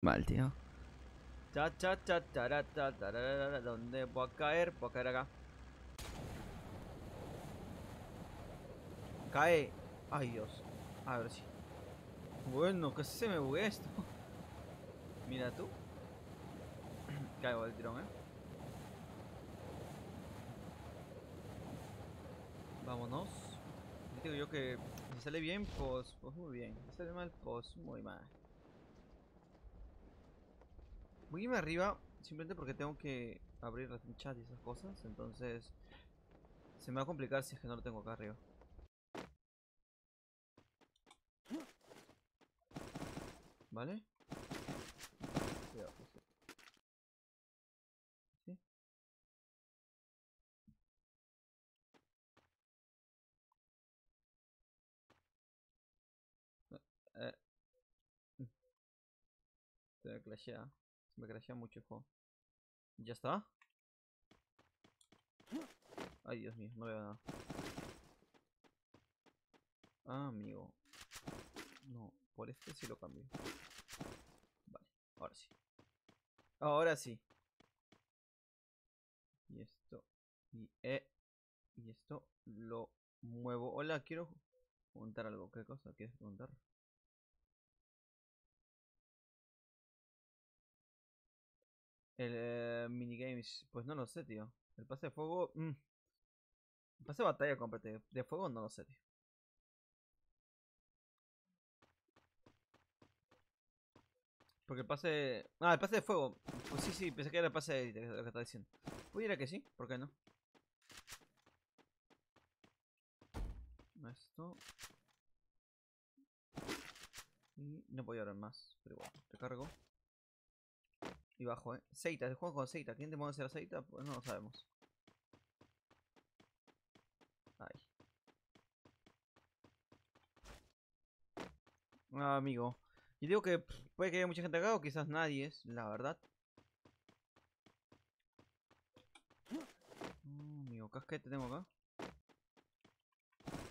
Mal, tío. Cha, cha, cha, tara, ta, tararara. ¿Dónde voy a caer? Voy a caer acá. Cae. Ay, Dios. A ver si. Bueno, que se me buguea esto. Mira tú. Caigo del tirón, Vámonos. Yo digo yo que si sale bien, pues muy bien. Si sale mal, pues muy mal. Voy a irme arriba simplemente porque tengo que abrir el chat y esas cosas. Entonces se me va a complicar si es que no lo tengo acá arriba. ¿Vale? Cuidado, pues, ¿sí? Eh, se me crashea. Se me crashea mucho el juego. ¿Ya está? Ay, Dios mío, no veo nada. Ah, amigo. No, por este sí lo cambio. Vale, ahora sí. Ahora sí. Y esto. Y esto lo muevo. Hola, quiero preguntar algo. ¿Qué cosa quieres preguntar? El minigames. Pues no lo sé, tío. El pase de fuego. El pase de batalla, cómprate. De fuego no lo sé, tío. Porque el pase. Ah, el pase de fuego. Pues sí, sí, pensé que era el pase de lo que está diciendo. Pudiera que sí, ¿por qué no? Esto. Y no voy a hablar más. Pero igual, recargo. Y bajo, Seita, el juego con Seita. ¿Quién demonios será Seita? Pues no lo sabemos. Ay. Ah, amigo. Y digo que puede que haya mucha gente acá o quizás nadie es, la verdad. Amigo, casquete tengo acá.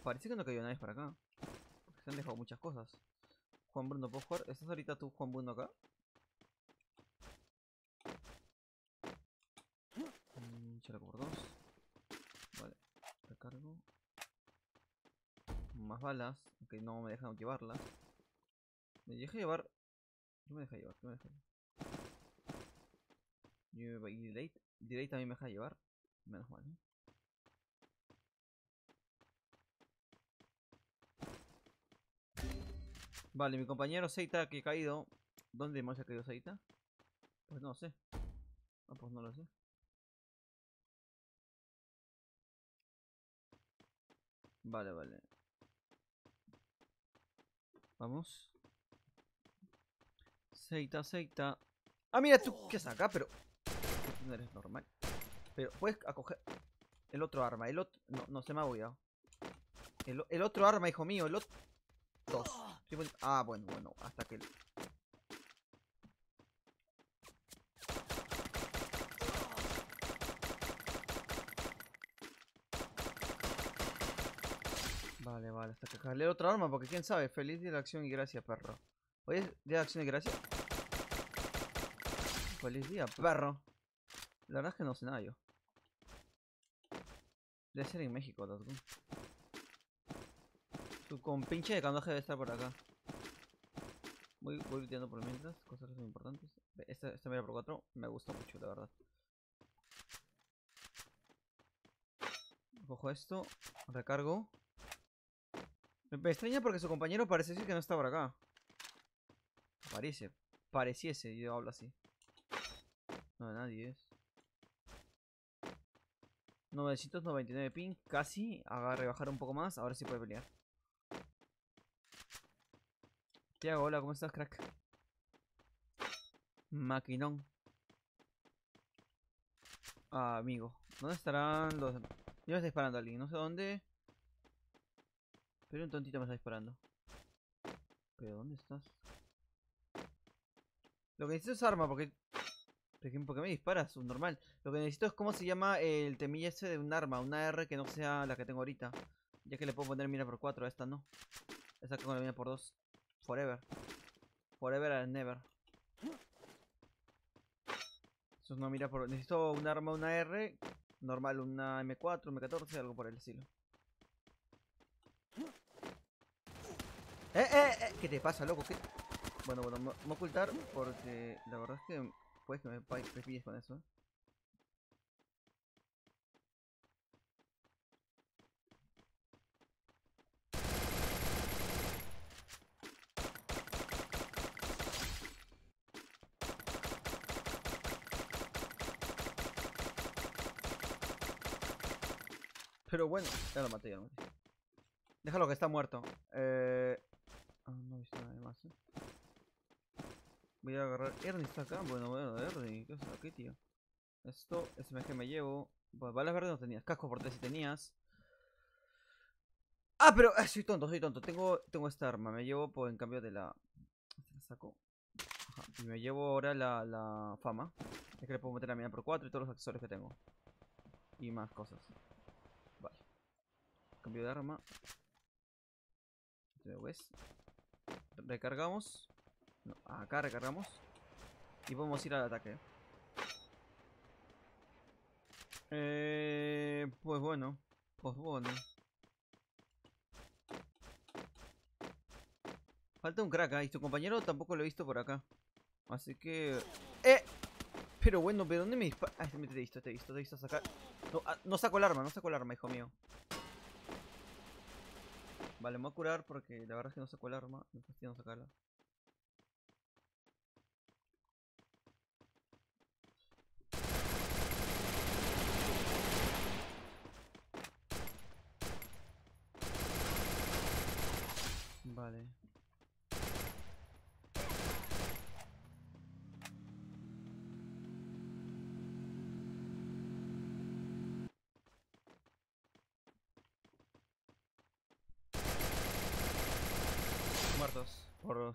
Parece que no cayó nadie para acá. Porque se han dejado muchas cosas. Juan Bruno, ¿puedo jugar? ¿Estás ahorita tú, Juan Bruno, acá? Chaleco por dos. Vale, recargo. Más balas. Ok, no me dejan llevarlas. Me dejé llevar. ¿Qué me deja llevar? ¿Qué me deja llevar? Y delay. Delay también me deja llevar. Menos mal, Vale, mi compañero Seita que ha caído. ¿Dónde más ha caído Seita? Pues no sé. Ah, pues no lo sé. Vale, vale. Vamos. Seita, Seita. Ah, mira tú. ¿Qué haces acá? Pero. Tú no eres normal. Pero puedes acoger el otro arma. El otro. No, no, se me ha bugueado. El otro arma, hijo mío. El otro. Dos. Ah, bueno, bueno. Hasta que. Vale, vale. Hasta que jalé el otro arma. Porque quién sabe. Feliz día de acción y gracia, perro. Hoy es día de acción y gracia. Feliz día, perro. La verdad es que no sé nada yo. Debe ser en México, Tatooine. Tu compinche de candaje debe estar por acá. Voy tirando por mientras, cosas que son importantes. Esta mira por 4 me gusta mucho, la verdad. Cojo esto, recargo. Me extraña porque su compañero parece decir que no está por acá. Pareciese, yo hablo así. No, nadie es. 999 ping, casi. Haga rebajar un poco más, ahora sí puede pelear. Tiago, hola, ¿cómo estás, crack? Maquinón. Ah, amigo. ¿Dónde estarán los...? Yo me está disparando a alguien, no sé dónde. Pero un tontito me está disparando. ¿Pero dónde estás? Lo que necesito es arma, porque... ¿Por qué me disparas? Subnormal. Lo que necesito es cómo se llama el temilla ese de un arma. Una R que no sea la que tengo ahorita. Ya que le puedo poner mira por 4 a esta, ¿no? Esta con la mira por 2. Forever. Forever and never. Eso no mira por... Necesito un arma, una R. Normal, una M4, M14, algo por el estilo. ¿Qué te pasa, loco? ¿Qué? Bueno, me voy a ocultar porque la verdad es que puedes que me pilles con eso. Pero bueno, ya lo maté, ya lo maté. Déjalo que está muerto. No he visto nada más, Voy a agarrar... Ernie está acá. Bueno, Ernie. ¿Qué es aquí, tío? Esto, SMG me llevo. Bueno, balas verdes no tenías. Casco por 3 si tenías. Ah, pero soy tonto, soy tonto. Tengo esta arma. Me llevo en cambio de la... ¿La saco? Ajá. Y me llevo ahora la fama. Es que le puedo meter la mina por 4 y todos los accesorios que tengo. Y más cosas. Vale. Cambio de arma. ¿Ves? Recargamos. No, acá recargamos. Y podemos ir al ataque. Pues bueno. Pues bueno. Falta un crack, y tu compañero tampoco lo he visto por acá. Así que... Pero bueno, ¿de dónde me dispara? Ah, te he visto sacar. No, no saco el arma, hijo mío. Vale, me voy a curar porque la verdad es que no saco el arma. Me fastidio no sacarla. Vale. Muertos.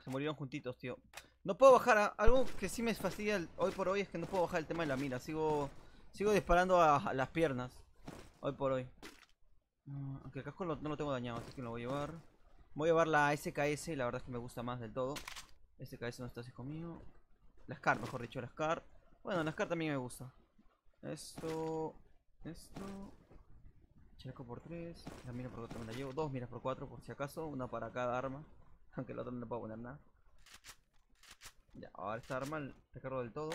Se murieron juntitos, tío. No puedo bajar algo que sí me fastidia hoy por hoy es que no puedo bajar el tema de la mira. Sigo disparando a las piernas. Hoy por hoy. Aunque el casco no lo tengo dañado, así que lo voy a llevar. Voy a llevar la SKS, la verdad es que me gusta más del todo. SKS no está así conmigo. La SCAR, mejor dicho, la SCAR. Bueno, la SCAR también me gusta. Esto. Chaleco por 3. La mira por 4 me la llevo. 2 miras por 4 por si acaso. Una para cada arma. Aunque la otra no le puedo poner nada. Ya, ahora esta arma recargo del todo.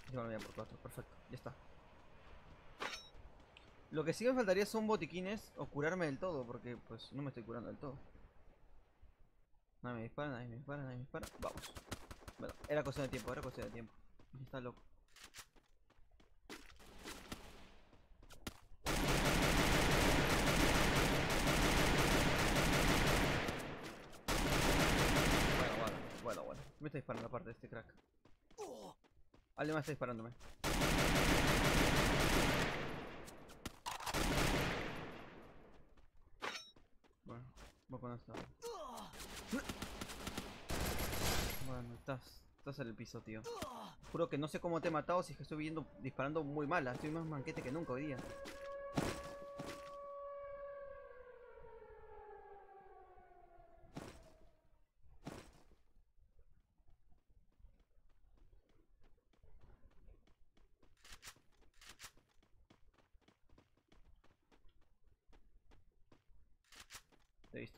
Y la mira por 4, perfecto, ya está. Lo que sí me faltaría son botiquines o curarme del todo, porque pues no me estoy curando del todo. Nadie me dispara, nadie me dispara, nadie me dispara. Vamos. Bueno, era cuestión de tiempo, Está loco. Bueno. Me está disparando aparte de este crack. Alguien más está disparándome. Bueno, voy a poner esto. Bueno, estás en el piso, tío. Juro que no sé cómo te he matado si es que estoy disparando muy mal. Estoy más manquete que nunca hoy día.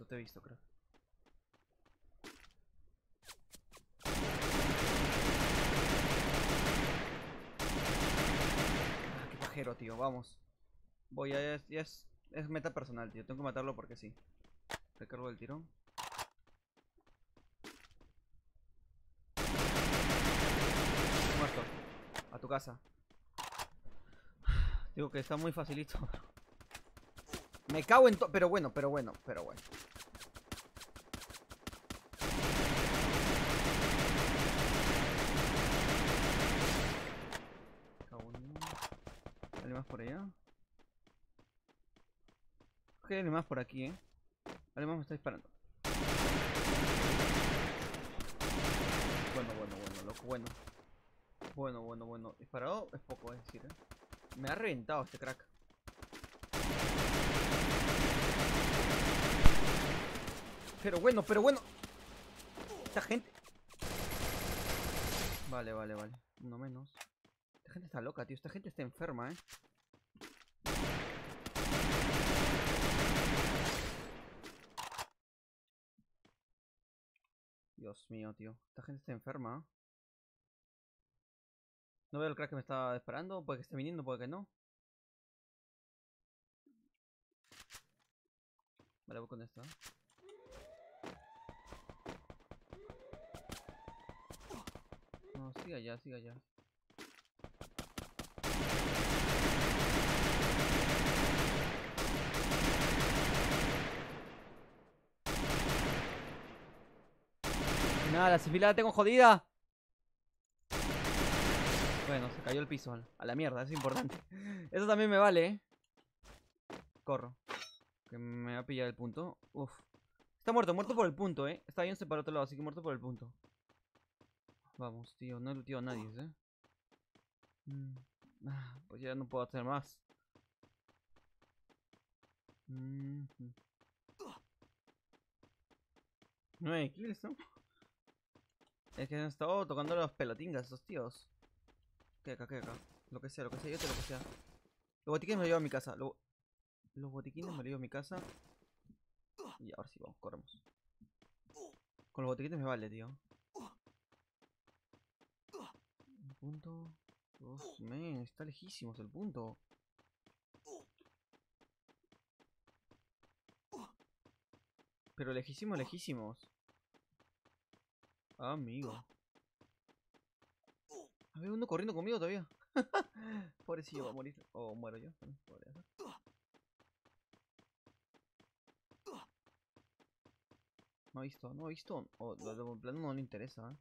Te he visto, creo. Qué pajero, tío, vamos. Ya es meta personal, tío. Tengo que matarlo porque sí. Recargo el tirón. Muerto. A tu casa. Digo que está muy facilito. Me cago en todo. Pero bueno. ¿Alguien más por allá? Ok, alguien más por aquí, Alguien más me está disparando. Bueno, loco, bueno. Disparado es poco, es decir, Me ha reventado este crack. Pero bueno. Esta gente... Vale, vale, vale. Uno menos. Esta gente está loca, tío. Esta gente está enferma, ¿eh? Dios mío, tío. Esta gente está enferma. No veo el crack que me estaba disparando. Puede que esté viniendo, puede que no. Vale, voy con esta. No, siga allá, siga allá. Nada, la cifila la tengo jodida. Bueno, se cayó el piso. A la mierda, es importante. Eso también me vale, ¿eh? Corro. Que me va a pillar el punto. Uf. Está muerto, muerto por el punto, ¿eh? Está bien para otro lado, así que muerto por el punto. Vamos, tío, no he looteado a nadie, ¿eh? Pues ya no puedo hacer más. 9 kills, ¿no? Es que han estado tocando los pelotingas esos tíos. ¿Qué acá, qué acá? Lo que sea, yo te lo que sea. Los botiquines me lo llevo a mi casa. Los botiquines me lo llevo a mi casa. Y ahora sí, vamos, corremos. Con los botiquines me vale, tío. Un punto. Uf, men, está lejísimos el punto. Pero lejísimos, lejísimos. Amigo. A ver, uno corriendo conmigo todavía. Pobrecillo, va a morir. O muero yo. Podría ser. No ha visto, no ha visto. O de plano no le interesa, ¿eh?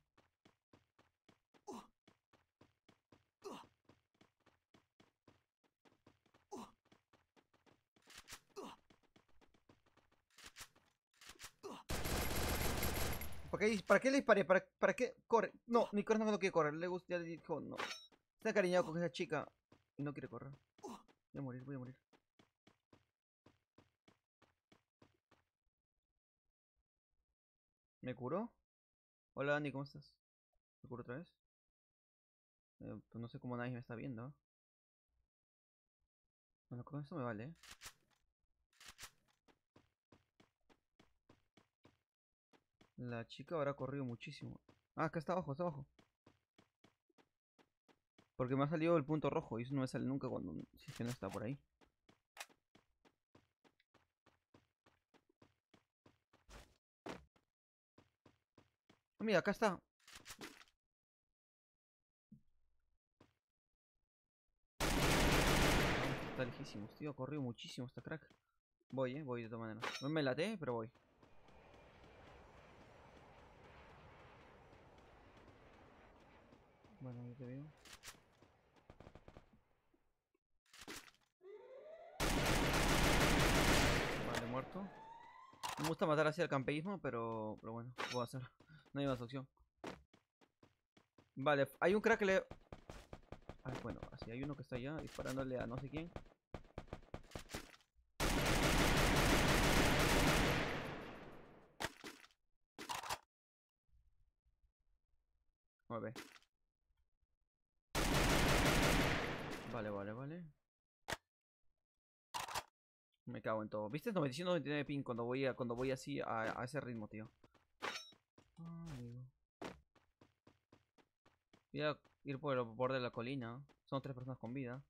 ¿Para qué le disparé? ¿Para qué? Corre. No, ni corre, no quiere correr. Le gusta, ya le dijo, no. Está encariñado con esa chica y no quiere correr. Voy a morir, voy a morir. ¿Me curó? Hola Dani, ¿cómo estás? ¿Me curó otra vez? Pues no sé cómo nadie me está viendo. Bueno, con esto me vale, ¿eh? La chica habrá corrido muchísimo. Ah, acá está abajo, está abajo. Porque me ha salido el punto rojo y eso no me sale nunca cuando si es que no está por ahí. Ah, mira, acá está. Está lejísimo, tío. Ha corrido muchísimo esta crack. Voy de todas maneras. No me late, pero voy. Bueno, yo te veo. Vale, muerto. Me gusta matar así al campeísmo, pero bueno, puedo hacer. No hay más opción. Vale, hay un crack que le... Ay, bueno, así hay uno que está allá disparándole a no sé quién. A ver. Vale, vale, vale. Me cago en todo. ¿Viste? 999 ping cuando voy así a ese ritmo, tío. Amigo. Voy a ir por el borde de la colina. Son 3 personas con vida.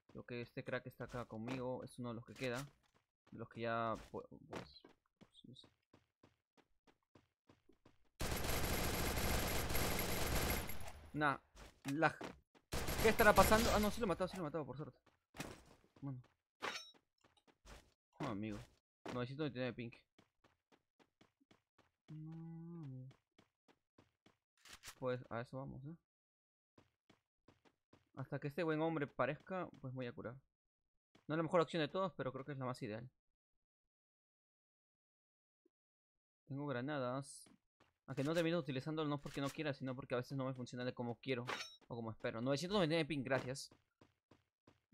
Creo que este crack está acá conmigo. Es uno de los que queda. De los que ya... Pues no sé. Nah. La... ¿Qué estará pasando? Ah, no, sí lo he matado, por suerte. Bueno. Oh, amigo. 999 ping. No. Pues a eso vamos, ¿eh? Hasta que este buen hombre parezca, pues voy a curar. No es la mejor opción de todos, pero creo que es la más ideal. Tengo granadas. Aunque no termino utilizándolo no porque no quiera, sino porque a veces no me funciona de como quiero o como espero. 999 ping, gracias.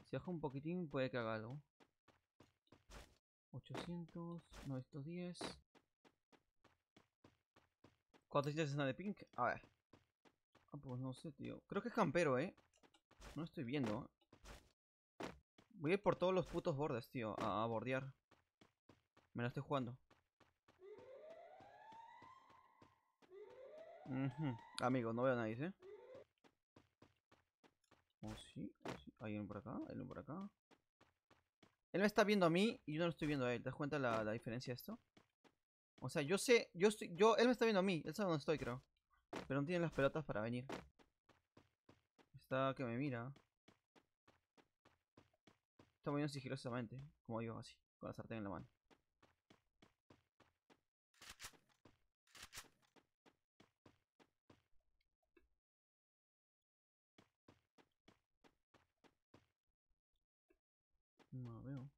Si bajo un poquitín puede que haga algo. 800, 910. 460 de ping. A ver. Ah, pues no sé, tío. Creo que es campero, No lo estoy viendo. Voy a ir por todos los putos bordes, tío. A bordear. Me la estoy jugando. Amigo, no veo a nadie, ¿Oh, sí? ¿Oh, sí? ¿Hay uno por acá? ¿Hay uno por acá? Él me está viendo a mí y yo no lo estoy viendo a él. ¿Te das cuenta la diferencia de esto? O sea, yo sé, él me está viendo a mí. Él sabe dónde estoy, creo. Pero no tiene las pelotas para venir. Está que me mira. Está moviendo sigilosamente, como yo, así, con la sartén en la mano. No veo.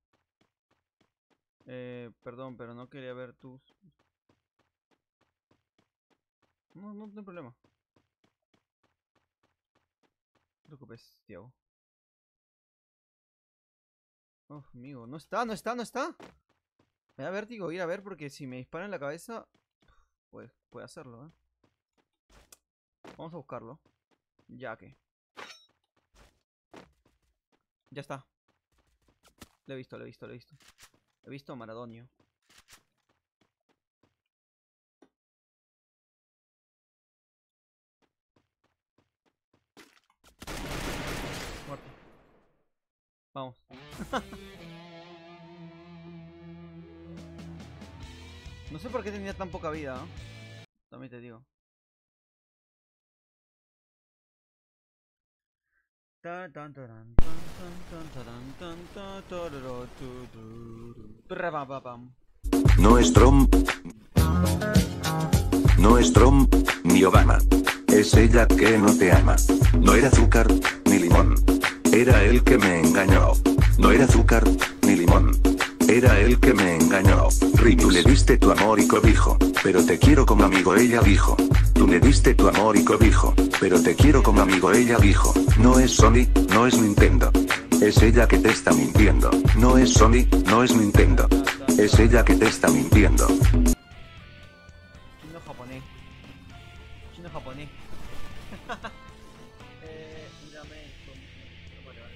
Perdón, pero no quería ver tus... No, no hay problema. No te preocupes, Tiago. Oh, amigo, no está, no está, no está. Me da vértigo ir a ver porque si me dispara en la cabeza, pues puede hacerlo, Vamos a buscarlo. Ya que. Ya está. Lo he visto, lo he visto, lo he visto. He visto a Maradonio. Muerto. Vamos. No sé por qué tenía tan poca vida, También te digo. No es Trump, no es Trump, ni Obama. Es ella que no te ama. No era azúcar, ni limón. Era él que me engañó. No era azúcar, ni limón. Era él que me engañó. Tú le diste tu amor y cobijo, pero te quiero como amigo, ella dijo. Tú le diste tu amor y cobijo, pero te quiero como amigo, ella dijo. No es Sony, no es Nintendo. Es ella que te está mintiendo. No es Sony, no es Nintendo. Es ella que te está mintiendo. Chino japonés. Chino japonés. Mírame esto. Vale, vale.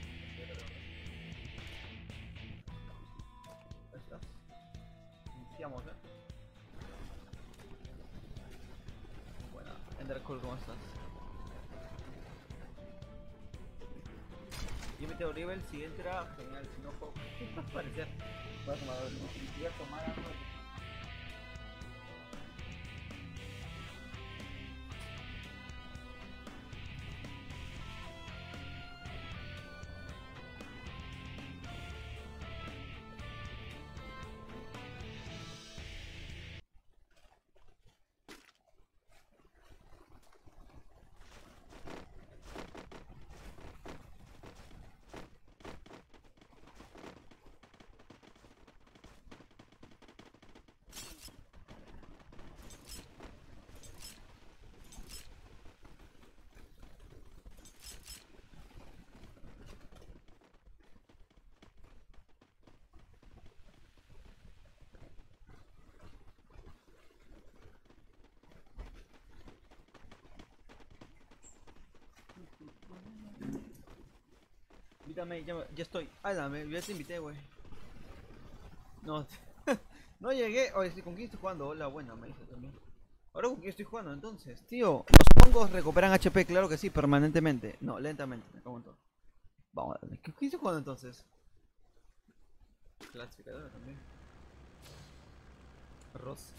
Ahí está. Iniciamos, Bueno, Endercool, ¿cómo estás? Yo meteo nivel, si entra, genial, si no, juego. Va a aparecer. Voy a tomar algo. Voy a tomar algo. Invítame, ya estoy. Ay, dame, ya te invité, güey. No, no llegué. Oye, ¿con quién estoy jugando? Hola, buena, me dice también. Ahora con quién estoy jugando entonces, tío. Los hongos recuperan HP, claro que sí, permanentemente. No, lentamente, me cago en todo. Vamos a darle. ¿Con quién estoy jugando entonces? Clasificadora también. Ros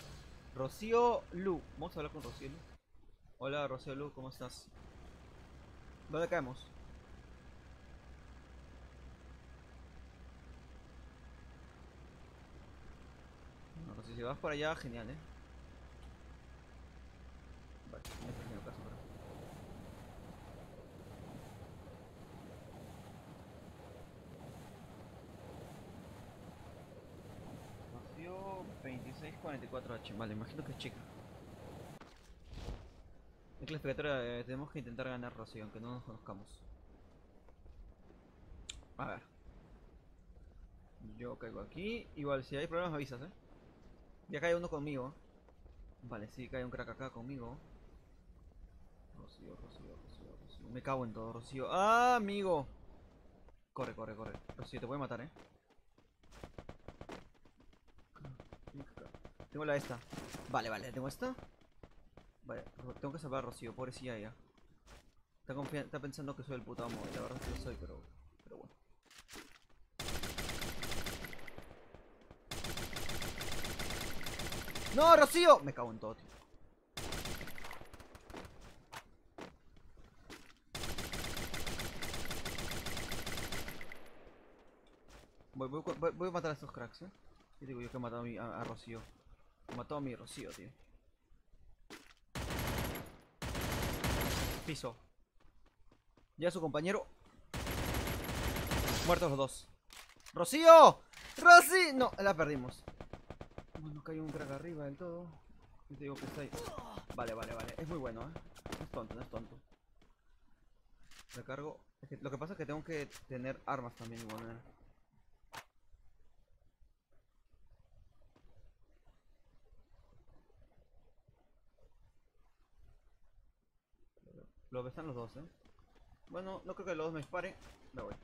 Rocío Lu. Vamos a hablar con Rocío Lu. Hola, Rocío Lu, ¿cómo estás? ¿Dónde caemos? No, Rocío, si vas por allá, genial, Vale, no estoy haciendo caso, pero... Rocío 2644H, vale, imagino que es chica. En clasificatoria tenemos que intentar ganar Rocío, aunque no nos conozcamos. A ver. Yo caigo aquí. Igual, si hay problemas me avisas, Ya cae uno conmigo. Vale, sí, cae un crack acá conmigo. Rocío, Rocío. Me cago en todo, Rocío. ¡Ah, amigo! Corre, corre, corre. Rocío, te voy a matar, Tengo la esta. Vale, vale, tengo esta. Vale, tengo que salvar a Rocío, pobrecilla ella. Está pensando que soy el puto amo, y la verdad es que lo soy, pero bueno. ¡No, Rocío! Me cago en todo, tío. Voy a matar a estos cracks, Y digo yo que he matado a Rocío. Mató a mi Rocío, tío. Piso. Ya su compañero. Muertos los dos. ¡Rocío! ¡Rosy! No, la perdimos. Bueno, cayó un crack arriba del todo. Y te digo que está ahí. Vale, vale, vale. Es muy bueno, No es tonto, no es tonto. Recargo. Lo que pasa es que tengo que tener armas también igual, Lo besan los dos, Bueno, no creo que los dos me disparen. Me voy.